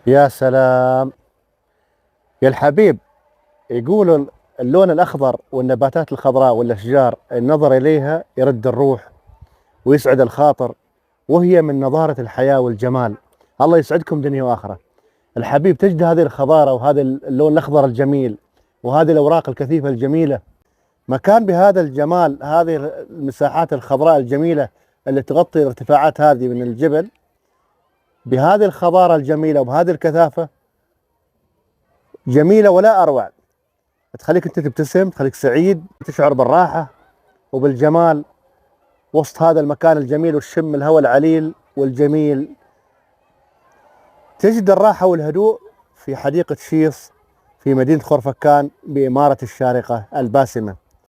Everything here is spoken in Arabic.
يا سلام يا الحبيب. يقولوا اللون الأخضر والنباتات الخضراء والأشجار النظر إليها يرد الروح ويسعد الخاطر، وهي من نضارة الحياة والجمال. الله يسعدكم دنيا وآخرة. الحبيب، تجد هذه الخضارة وهذا اللون الأخضر الجميل وهذه الأوراق الكثيفة الجميلة، مكان بهذا الجمال، هذه المساحات الخضراء الجميلة اللي تغطي الارتفاعات هذه من الجبل، بهذه الخضارة الجميلة وبهذه الكثافة جميلة ولا أروع. تخليك أنت تبتسم، تخليك سعيد، تشعر بالراحة وبالجمال وسط هذا المكان الجميل، والشم الهواء العليل والجميل. تجد الراحة والهدوء في حديقة شيص في مدينة خرفكان بإمارة الشارقة الباسمة.